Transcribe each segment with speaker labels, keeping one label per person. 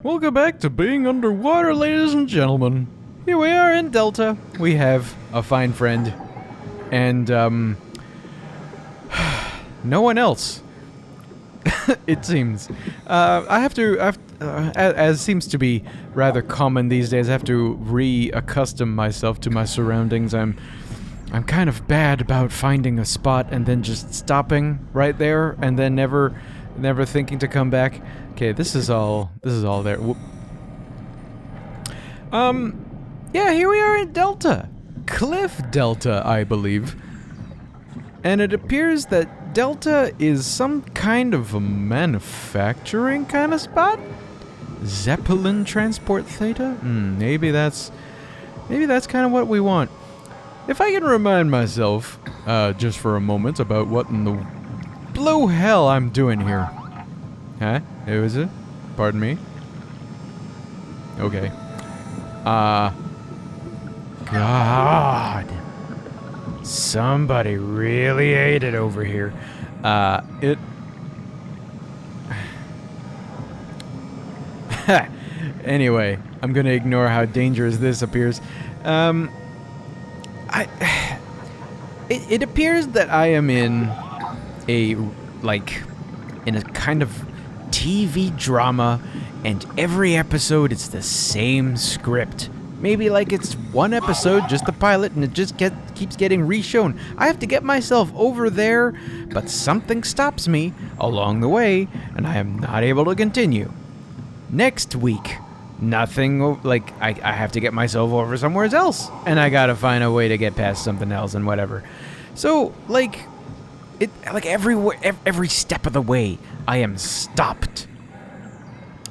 Speaker 1: Welcome back to being underwater, ladies and gentlemen. Here we are in Delta. We have a fine friend. And, no one else. It seems. As seems to be rather common these days, I have to reaccustom myself to my surroundings. I'm kind of bad about finding a spot and then just stopping right there and then never thinking to come back. Okay, this is all there. Yeah, here we are in Delta. Cliff Delta, I believe. And it appears that Delta is some kind of a manufacturing kind of spot? Zeppelin Transport Theta? Maybe that's kind of what we want. If I can remind myself, just for a moment, about what in the blue hell I'm doing here. Huh? Who is it? Pardon me? Okay. God. Somebody really ate it over here. Anyway, I'm gonna ignore how dangerous this appears. It appears that I am in a kind of TV drama, and every episode it's the same script. Maybe like it's one episode, just the pilot, and it just keeps getting reshown. I have to get myself over there, but something stops me along the way, and I am not able to continue. Next week, nothing, I have to get myself over somewhere else, and I gotta find a way to get past something else and whatever. So, every step of the way, I am stopped.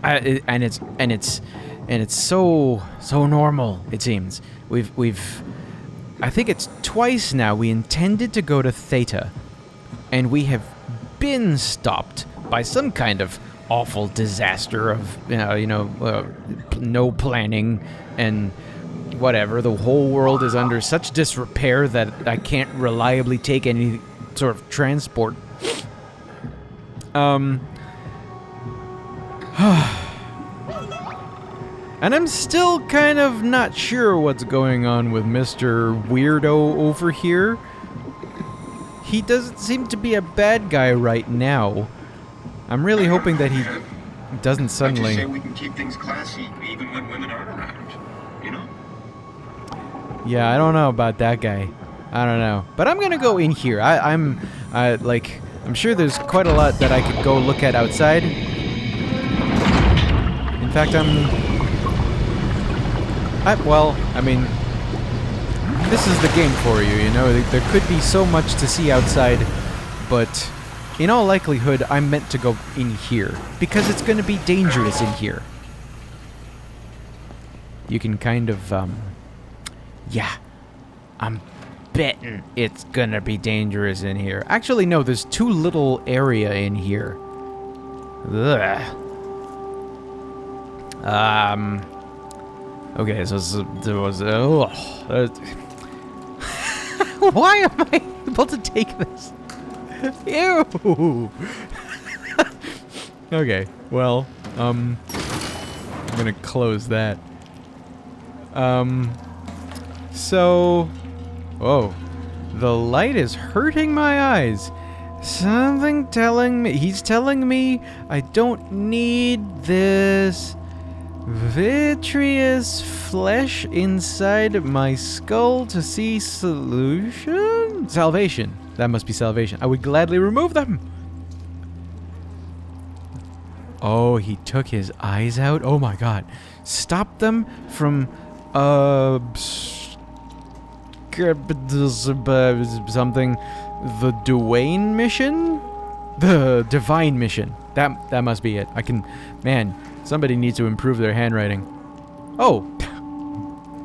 Speaker 1: And it's so normal, it seems. I think it's twice now we intended to go to Theta, and we have been stopped by some kind of awful disaster of, no planning and whatever. The whole world is under such disrepair that I can't reliably take any sort of transport. And I'm still kind of not sure what's going on with Mr. Weirdo over here. He doesn't seem to be a bad guy right now. I'm really hoping that he doesn't suddenly...
Speaker 2: Like you say, we can keep things classy even when women aren't around, you know?
Speaker 1: Yeah, I don't know about that guy. I don't know. But I'm gonna go in here. I'm sure there's quite a lot that I could go look at outside. In fact, this is the game for you, you know? There could be so much to see outside, but in all likelihood, I'm meant to go in here, because it's gonna be dangerous in here. You can kind of, I'm betting it's gonna be dangerous in here. Actually, no, there's too little area in here. Ugh. Okay, so there was... why am I able to take this? Ew! Okay, well, I'm gonna close that. So... Whoa. The light is hurting my eyes. Something telling me... He's telling me I don't need this vitreous flesh inside my skull to see solution? Salvation. That must be salvation. I would gladly remove them. Oh, he took his eyes out? Oh my god. Stop them from... something. The Duane mission? The Divine mission. That must be it. Man, somebody needs to improve their handwriting. Oh!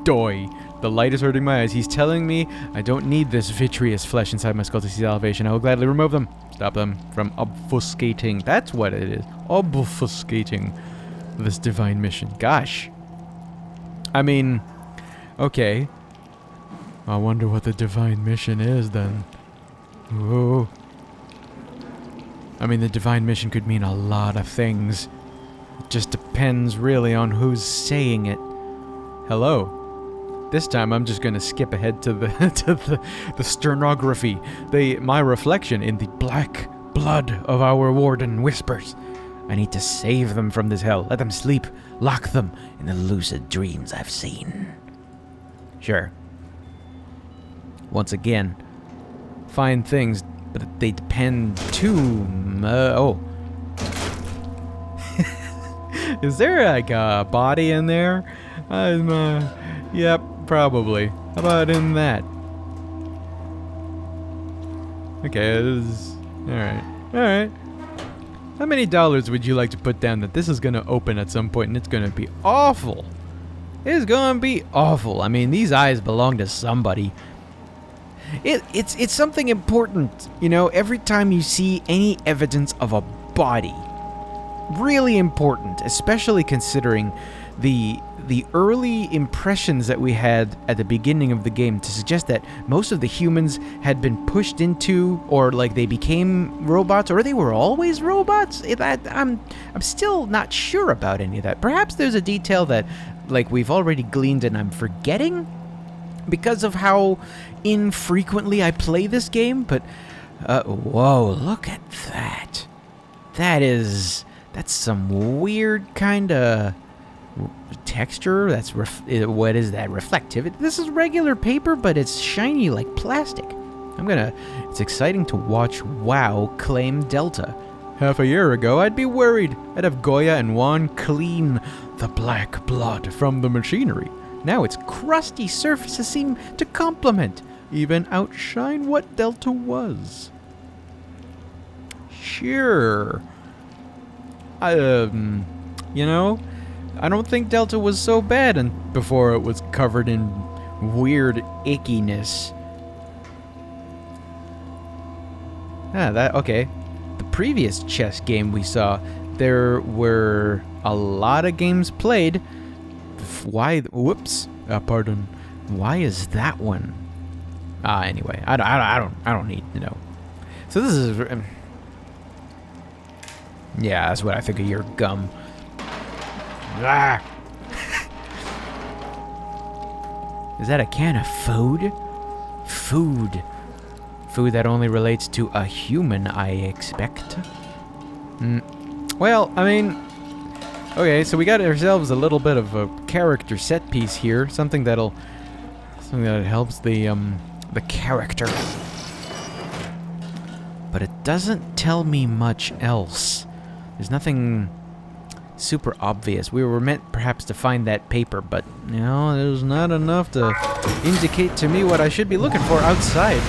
Speaker 1: Doy. The light is hurting my eyes. He's telling me I don't need this vitreous flesh inside my skull to see salvation. I will gladly remove them. Stop them from obfuscating. That's what it is. Obfuscating this divine mission. Gosh. I mean, okay. I wonder what the divine mission is then. Ooh. I mean, the divine mission could mean a lot of things. It just depends really on who's saying it. Hello. This time I'm just gonna skip ahead to the the sternography. My reflection in the black blood of our warden whispers. I need to save them from this hell. Let them sleep. Lock them in the lucid dreams I've seen. Sure. Once again, fine things, but they depend too oh. Is there like a body in there? Yep, probably. How about in that? Okay, it is... Alright. Alright. How many dollars would you like to put down that this is gonna open at some point and it's gonna be awful? It's gonna be awful. I mean, these eyes belong to somebody. It's something important, you know, every time you see any evidence of a body. Really important, especially considering the early impressions that we had at the beginning of the game to suggest that most of the humans had been pushed into, or like they became robots, or they were always robots. I'm still not sure about any of that. Perhaps there's a detail that like we've already gleaned and I'm forgetting because of how infrequently I play this game. But whoa, look at that. That's some weird kind of texture. That's what is that? Reflectivity. This is regular paper, but it's shiny like plastic. It's exciting to watch WoW claim Delta. Half a year ago, I'd be worried. I'd have Goya and Juan clean the black blood from the machinery. Now its crusty surfaces seem to complement, even outshine what Delta was. Sure. You know, I don't think Delta was so bad before it was covered in weird ickiness. Okay. The previous chess game we saw, there were a lot of games played. Whoops. Pardon. Why is that one? Anyway, I don't need to know. So this is... yeah, that's what I think of your gum. Ah! Is that a can of food? Food that only relates to a human, I expect. Well, I mean... okay, so we got ourselves a little bit of a character set piece here. Something that helps the character. But it doesn't tell me much else. There's nothing super obvious. We were meant perhaps to find that paper, but you know, there's not enough to indicate to me what I should be looking for outside.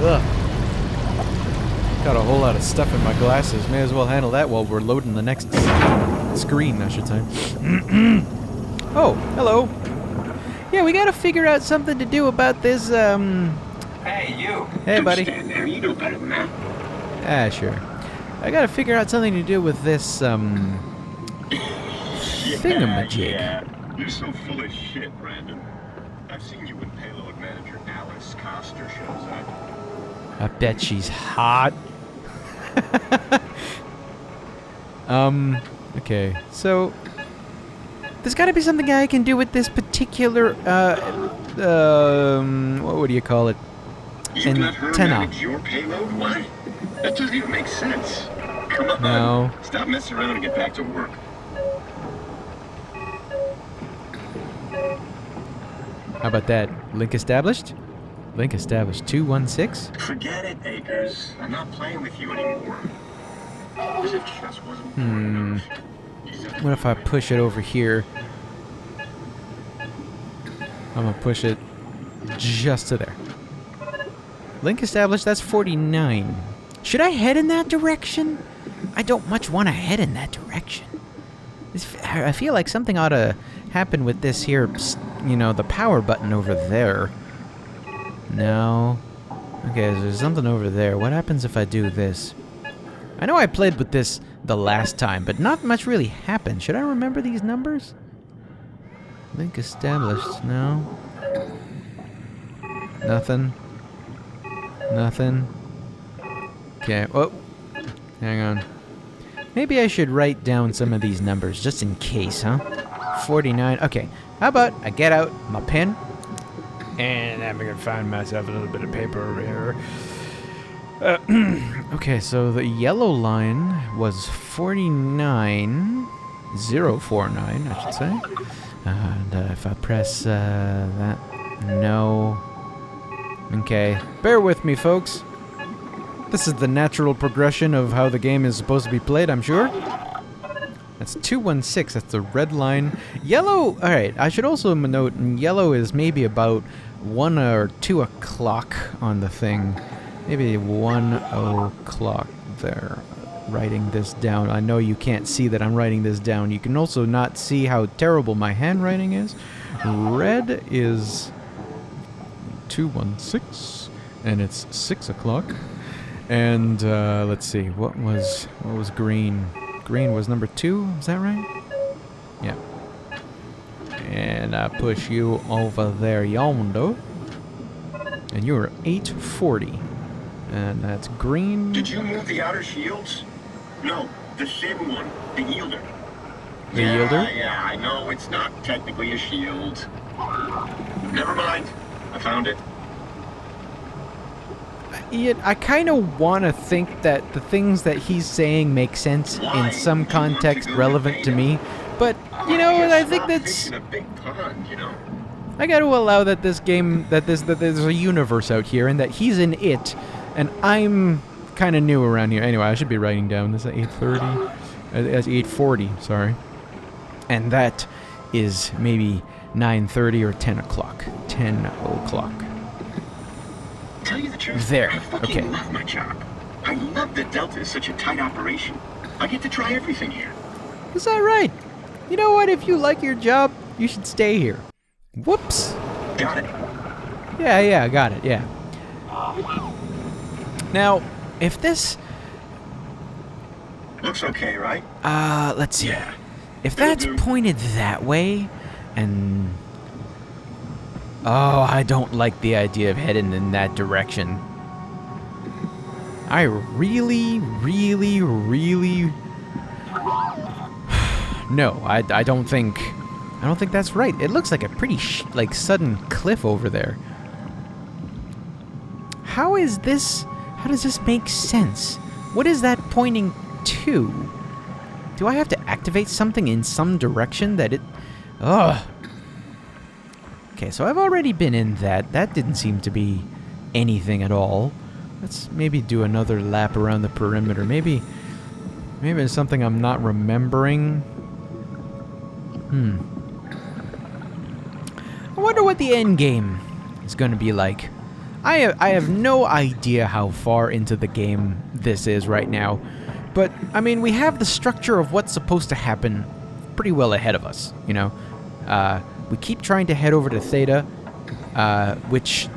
Speaker 1: Ugh. Got a whole lot of stuff in my glasses. May as well handle that while we're loading the next screen, I should say. Oh, hello. Yeah, we gotta figure out something to do about this,
Speaker 2: Hey, you.
Speaker 1: Hey,
Speaker 2: Don't
Speaker 1: buddy.
Speaker 2: stand there. You know better than that.
Speaker 1: Sure. I gotta figure out something to do with this, thingamajig.
Speaker 2: Yeah. You're so full of shit, Brandon. I've seen you when payload manager Alice Coster shows up.
Speaker 1: I bet she's hot. Okay, so there's gotta be something I can do with this particular, what would you call it?
Speaker 2: You let her
Speaker 1: Antenna.
Speaker 2: manage your payload? What? That doesn't even make sense. Come on.
Speaker 1: No.
Speaker 2: Stop messing around and get back to work.
Speaker 1: How about that? Link established? Link established 216?
Speaker 2: Forget it, Akers. I'm not playing with you anymore. As if chess wasn't important enough.
Speaker 1: What if I push it over here? I'm gonna push it just to there. Link established, that's 49. Should I head in that direction? I don't much want to head in that direction. I feel like something ought to happen with this here, you know, the power button over there. No. Okay, so there's something over there. What happens if I do this? I know I played with this the last time, but not much really happened. Should I remember these numbers? Link established. No. Nothing. Nothing. Okay, oh, hang on. Maybe I should write down some of these numbers just in case, huh? 49. Okay, how about I get out my pen and I'm gonna find myself a little bit of paper over here. Okay, so the yellow line was 49049, I should say. And if I press that, no. Okay, bear with me, folks. This is the natural progression of how the game is supposed to be played, I'm sure. That's 216, that's the red line. Yellow, alright, I should also note, yellow is maybe about 1 or 2 o'clock on the thing. Maybe 1 o'clock there. Writing this down. I know you can't see that I'm writing this down. You can also not see how terrible my handwriting is. Red is 216, and it's 6 o'clock. And let's see, what was green? Green was number 2, is that right? Yeah. And I push you over there yonder. And you're 840. And that's green.
Speaker 2: Did you move the outer shields? No, the thin one, the yielder.
Speaker 1: The yielder?
Speaker 2: Yeah, I know it's not technically a shield. Never mind, I found it.
Speaker 1: Ian, I kind of want to think that the things that he's saying make sense in some context relevant to me, but you know, I think that's.
Speaker 2: A big pond, you know.
Speaker 1: I got to allow that this game, that there's a universe out here, and that he's in it, and I'm kind of new around here. Anyway, I should be writing down this at 8:30. That's 8:40. Sorry, and that is maybe 9:30 or 10 o'clock. 10 o'clock.
Speaker 2: Tell you the truth,
Speaker 1: There.
Speaker 2: I fucking
Speaker 1: Okay.
Speaker 2: love my job. I love that Delta is such a tight operation. I get to try everything here.
Speaker 1: Is that right? You know what? If you like your job, you should stay here. Whoops.
Speaker 2: Got it.
Speaker 1: Yeah, I got it, yeah. Now, if this...
Speaker 2: Looks okay, right?
Speaker 1: let's see.
Speaker 2: Yeah.
Speaker 1: If that's
Speaker 2: It'll do.
Speaker 1: pointed that way, and... Oh, I don't like the idea of heading in that direction. I really... No, I don't think that's right. It looks like a pretty sudden cliff over there. How does this make sense? What is that pointing to? Do I have to activate something in some direction that it... Ugh. Okay, so I've already been in that. That didn't seem to be anything at all. Let's maybe do another lap around the perimeter. Maybe it's something I'm not remembering. I wonder what the end game is going to be like. I have no idea how far into the game this is right now. But, I mean, we have the structure of what's supposed to happen pretty well ahead of us, you know? We keep trying to head over to Theta, which...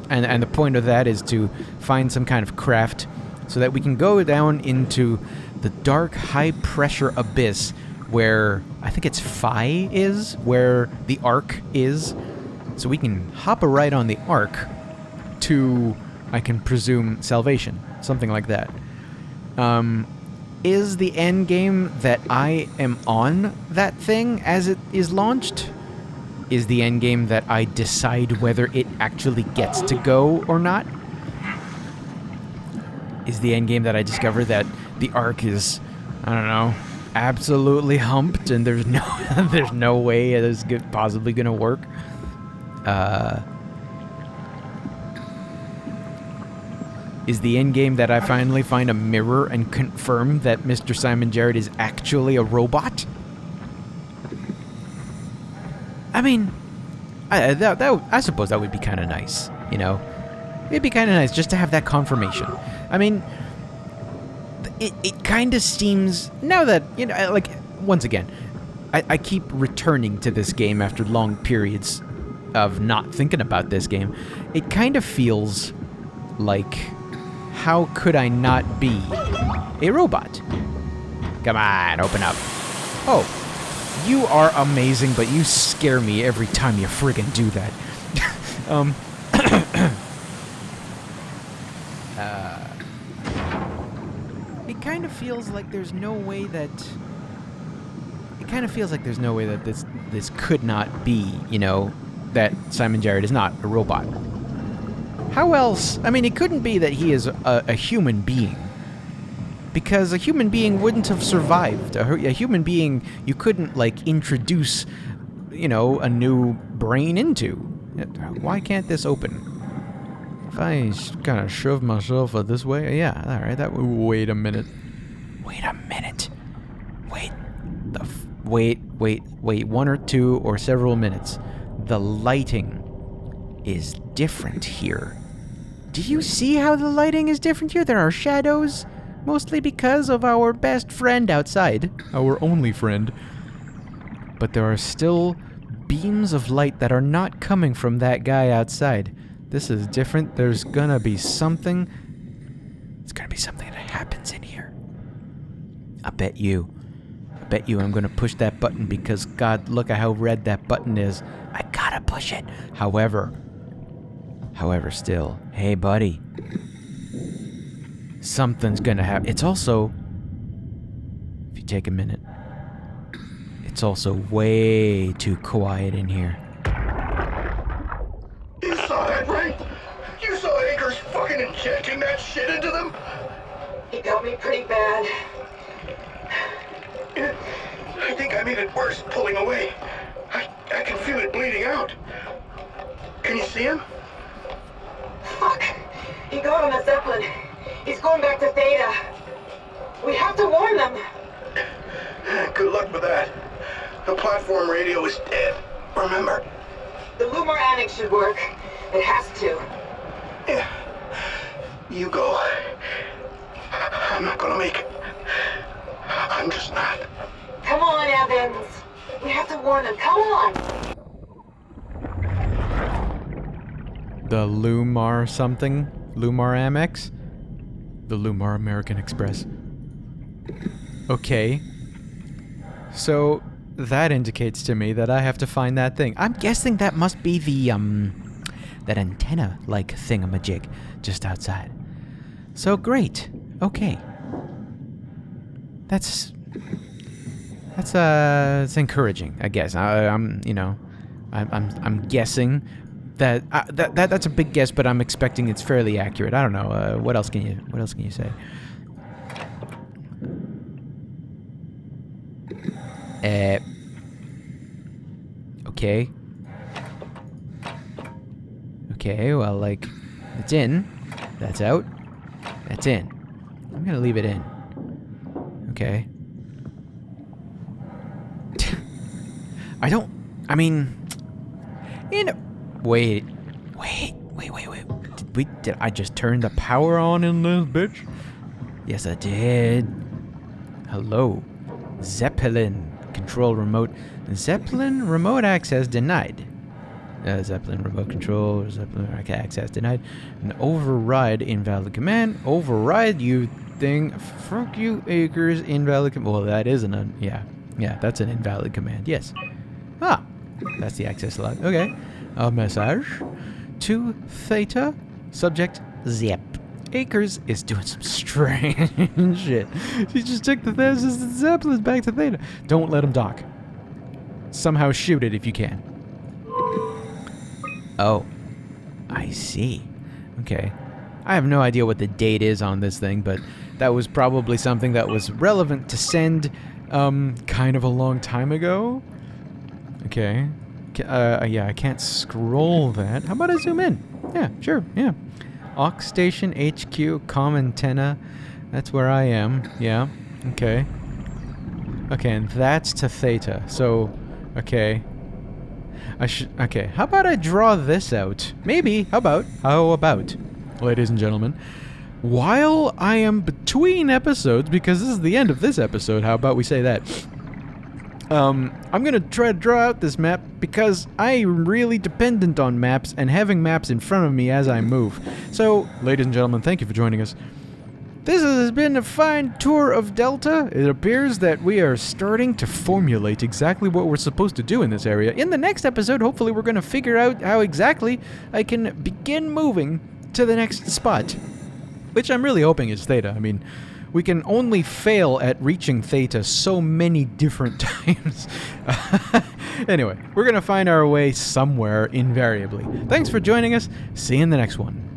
Speaker 1: And the point of that is to find some kind of craft so that we can go down into the dark, high-pressure abyss where I think it's Phi is, where the Ark is. So we can hop a ride on the Ark to, I can presume, salvation. Something like that. Is the end game that I am on that thing as it is launched? Is the end game that I decide whether it actually gets to go or not? Is the end game that I discover that the Ark is, I don't know, absolutely humped and there's no way it is possibly gonna work? Is the end game that I finally find a mirror and confirm that Mr. Simon Jarrett is actually a robot? I mean, I suppose that would be kind of nice, you know? It'd be kind of nice just to have that confirmation. I mean, it kind of seems, now that, you know, like, once again, I keep returning to this game after long periods of not thinking about this game. It kind of feels like, how could I not be a robot? Come on, open up. Oh. You are amazing, but you scare me every time you friggin' do that. it kind of feels like there's no way that... It kind of feels like there's no way that this could not be, you know, that Simon Jarrett is not a robot. How else? I mean, it couldn't be that he is a human being. Because a human being wouldn't have survived. A human being you couldn't, like, introduce, you know, a new brain into. Why can't this open? If I kind of shove myself this way, yeah, alright, that would... Wait a minute. Wait a minute. Wait, 1 or 2 or several minutes. The lighting is different here. Do you see how the lighting is different here? There are shadows, mostly because of our best friend outside. Our only friend. But there are still beams of light that are not coming from that guy outside. This is different. There's gonna be something. It's gonna be something that happens in here. I bet you I'm gonna push that button because, God, look at how red that button is. I gotta push it. However, still, hey, buddy. Something's gonna happen. It's also, if you take a minute, it's also way too quiet in here.
Speaker 2: You saw that, right? You saw Akers fucking injecting that shit into them?
Speaker 3: He got me pretty bad.
Speaker 2: I think I made it worse pulling away. I can feel it bleeding out. Can you see him?
Speaker 3: Fuck. He got on a Zeppelin. He's going back to Theta. We have to warn them.
Speaker 2: Good luck with that. The platform radio is dead, remember?
Speaker 3: The Lumar Annex should work. It has to.
Speaker 2: Yeah. You go. I'm not gonna make it. I'm just not.
Speaker 3: Come on, Evans. We have to warn them. Come on.
Speaker 1: The Lumar something? Lumar Amex? The Lumar American Express. Okay. So, that indicates to me that I have to find that thing. I'm guessing that must be the, that antenna-like thingamajig just outside. So, great. Okay. That's it's encouraging, I guess. I'm guessing that that's a big guess, but I'm expecting it's fairly accurate. I don't know. What else can you say? Okay. Okay, well, like, it's in. That's out. That's in. I'm gonna leave it in. Okay. Wait. Did I just turn the power on in this bitch? Yes, I did. Hello. Zeppelin. Control remote. Zeppelin remote access denied. Zeppelin remote control. Zeppelin access denied. An override invalid command. Override you thing. Fuck you, Akers. Invalid command. Well, that is yeah, that's an invalid command. Yes. Ah, that's the access log. Okay. A message to Theta. Subject Zep. Akers is doing some strange shit. He just took the Zeppelins back to Theta. Don't let him dock. Somehow shoot it if you can. Oh, I see. Okay. I have no idea what the date is on this thing, but that was probably something that was relevant to send kind of a long time ago. Okay. Yeah, I can't scroll that. How about I zoom in? Yeah, sure, yeah. Aux Station HQ, comm antenna. That's where I am. Yeah, okay. Okay, and that's to Theta. So, okay. Okay, how about I draw this out? Maybe. How about, ladies and gentlemen, while I am between episodes, because this is the end of this episode, how about we say that? I'm gonna try to draw out this map because I'm really dependent on maps and having maps in front of me as I move. So, ladies and gentlemen, thank you for joining us. This has been a fine tour of Delta. It appears that we are starting to formulate exactly what we're supposed to do in this area. In the next episode, hopefully we're gonna figure out how exactly I can begin moving to the next spot, which I'm really hoping is Theta. I mean, we can only fail at reaching Theta so many different times. Anyway, we're going to find our way somewhere invariably. Thanks for joining us. See you in the next one.